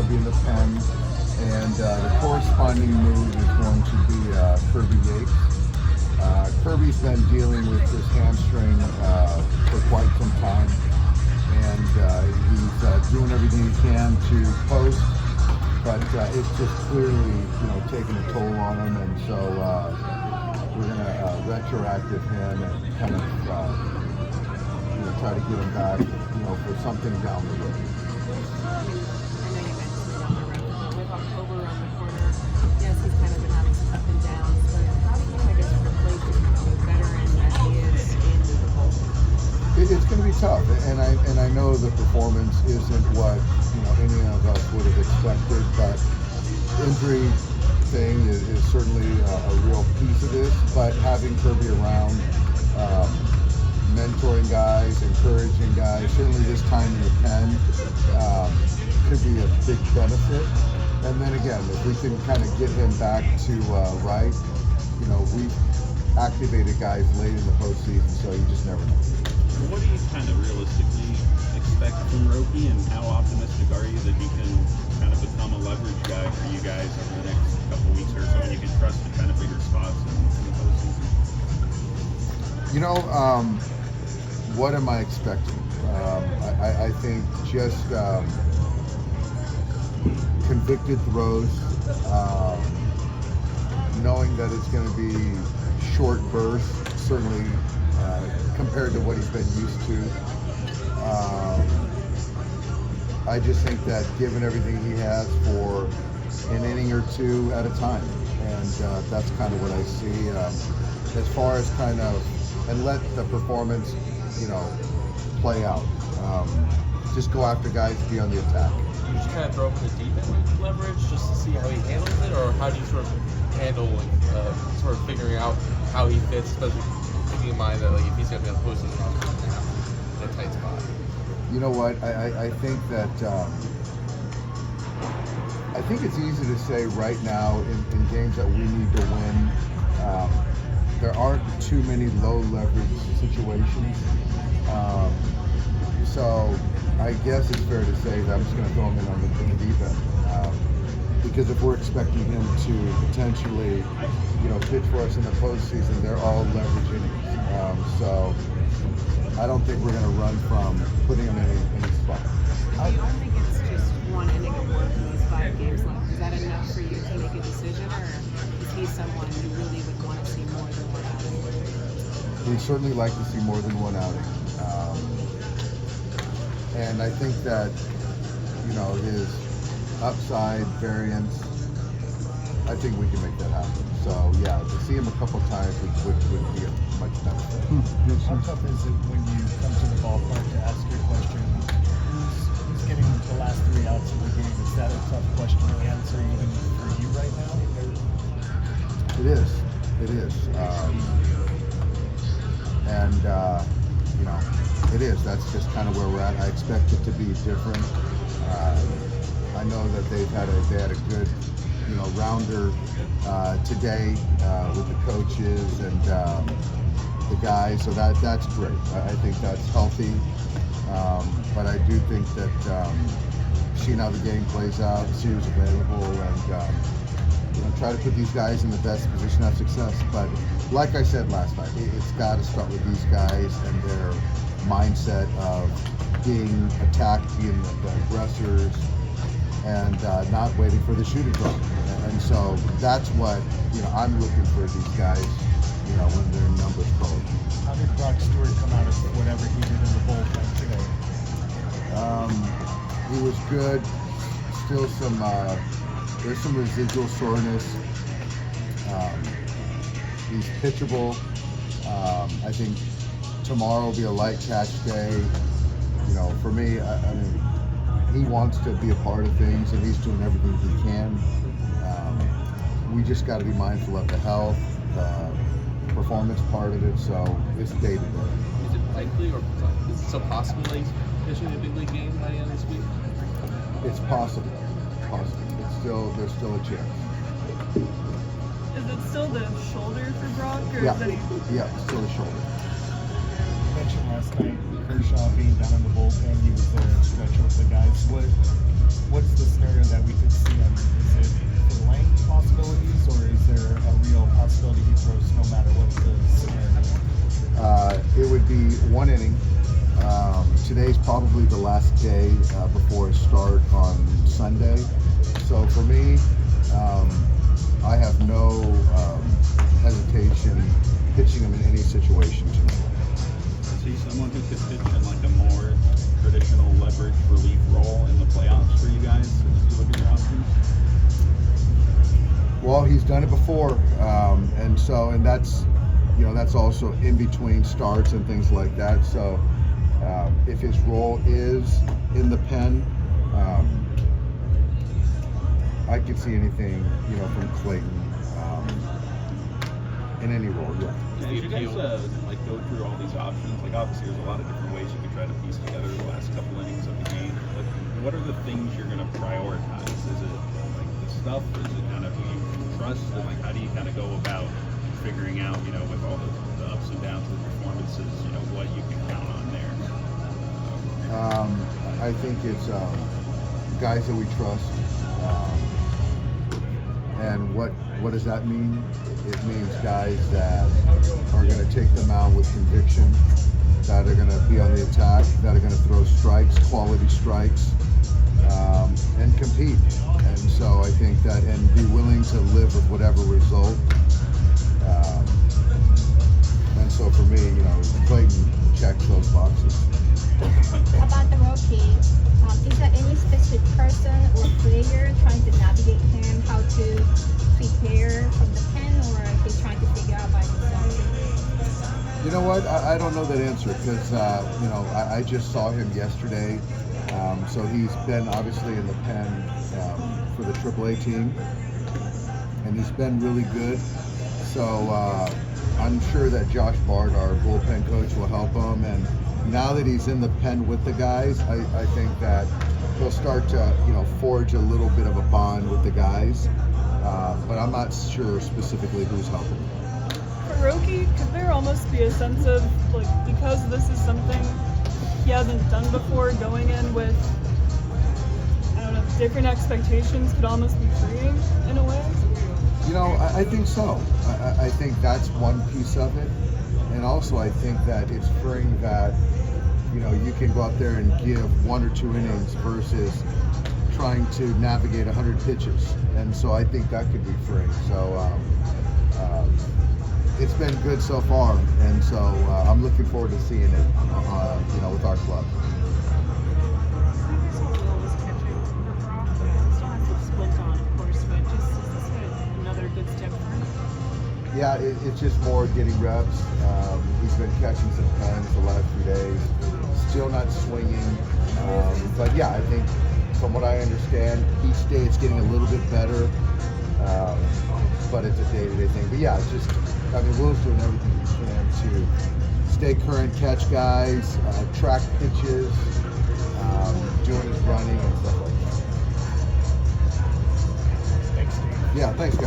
be in the pen, and the corresponding move is going to be Kirby Yates. Kirby's been dealing with this hamstring for quite some time, and he's doing everything he can to post, but it's just clearly, taking a toll on him, and so we're going to retroactive him and kind of try to get him back, for something down the road. With October around the corner, yes, he's kind of been having some up and downs, but how do you, replace the veteran that he is in the bullpen? It's going to be tough, and I know the performance isn't what any of us would have expected, but injury thing is certainly a real piece of this. But having Kirby around, mentoring guys, encouraging guys, certainly this time in the pen could be a big benefit. And then again, if we can kind of get him back to right, we've activated guys late in the postseason, so you just never know. What do you kind of realistically expect from Roki, and how optimistic are you that he can kind of become a leverage guy for you guys over the next couple of weeks or so, and you can trust the kind of bigger spots in the postseason? What am I expecting? I think just convicted throws, knowing that it's going to be short bursts, certainly compared to what he's been used to. I just think that given everything he has for an inning or two at a time, and that's kind of what I see. As far as and let the performance, play out. Just go after guys, be on the attack. You just kind of throw him in the deep end with leverage just to see how he handles it, or how do you sort of handle sort of figuring out how he fits, especially keeping in mind that if he's going to be on the postseason roster, he's going to have in a tight spot. You know what? I think that I think it's easy to say right now in games that we need to win. There aren't too many low leverage situations. So I guess it's fair to say that I'm just going to throw him in the deep end. Because if we're expecting him to potentially, pitch for us in the postseason, they're all leverage innings. So I don't think we're going to run from putting him in any spot. Do you think it's just one inning of work in those 5 games left? Is that enough for you to make a decision, or is he someone you really would want to see more than one outing? We'd certainly like to see more than one outing. And I think that, his upside variance, I think we can make that happen. So, yeah, to see him a couple times would be a much benefit. How tough is it when you come to the ballpark to ask your question, who's getting the last 3 outs of the game? Is that a tough question to answer even for you right now? It is. It is. It is. That's just kind of where we're at. I expect it to be different. I know that they had a good, rounder today with the coaches and the guys. So that's great. I think that's healthy. But I do think that seeing how the game plays out, see who's available, and try to put these guys in the best position of success. But like I said last night, it's got to start with these guys and their mindset of being attacked, being the aggressors, and not waiting for the shoe to drop. And so that's what I'm looking for these guys, when their numbers called. How did Brock Stewart come out of whatever he did in the bullpen today? He was good. Still there's some residual soreness. He's pitchable. I think tomorrow will be a light catch day. For me, I mean, he wants to be a part of things, and he's doing everything he can. We just got to be mindful of the health, performance part of it. So it's day to day. Is it likely, or is it so possible that he's pitching a big league game by the end of this week? It's possible. There's still a chance. Is it still the shoulder for Brock, or Yeah. is that Yeah, still the shoulder. You mentioned last night Kershaw being down in the bullpen. He was there stretching with the guys. What's the scenario that day before his start on Sunday. So for me, I have no hesitation pitching him in any situation tonight. Is he someone who could pitch in like a more traditional leverage relief role in the playoffs for you guys as you look at your options? Well, he's done it before, and that's that's also in between starts and things like that. So if his role is in the pen, I could see anything from Clayton in any role. Yeah. Yeah, as you guys like go through all these options, like obviously there's a lot of different ways you could try to piece together the last couple innings of the game. Like, what are the things you're going to prioritize? Is it like the stuff? Is it kind of who you can trust? And like how do you kind of go about figuring out, with all the ups and downs of the performances, what you can count on there? I think it's guys that we trust. And what does that mean? It means guys that are going to take them out with conviction, that are going to be on the attack, that are going to throw strikes, quality strikes, and compete. And so I think that, and be willing to live with whatever result. And so for me, Clayton checks those boxes. About the Roki, is there any specific person or player trying to navigate him, how to prepare from the pen, or are they trying to figure out by themselves? You know what? I don't know that answer because, I just saw him yesterday. So he's been obviously in the pen for the AAA team, and he's been really good. So I'm sure that Josh Bart, our bullpen coach, will help him. And now that he's in the pen with the guys, I think that he'll start to, forge a little bit of a bond with the guys. But I'm not sure specifically who's helping. For Roki, could there almost be a sense of, like, because this is something he hasn't done before, going in with, I don't know, different expectations could almost be freeing in a way? I think so. I think that's one piece of it. And also I think that it's freeing that, you can go out there and give 1 or 2 innings versus trying to navigate 100 pitches. And so I think that could be freeing. So it's been good so far. And so I'm looking forward to seeing it, with our club. Yeah, it's just more getting reps. He's been catching some pens the last few days. Still not swinging. But yeah, I think from what I understand, each day it's getting a little bit better. But it's a day-to-day thing. But yeah, it's just, Will's doing everything he can to stay current, catch guys, track pitches, doing his running and stuff like that. Thanks, Steve. Yeah, thanks, guys.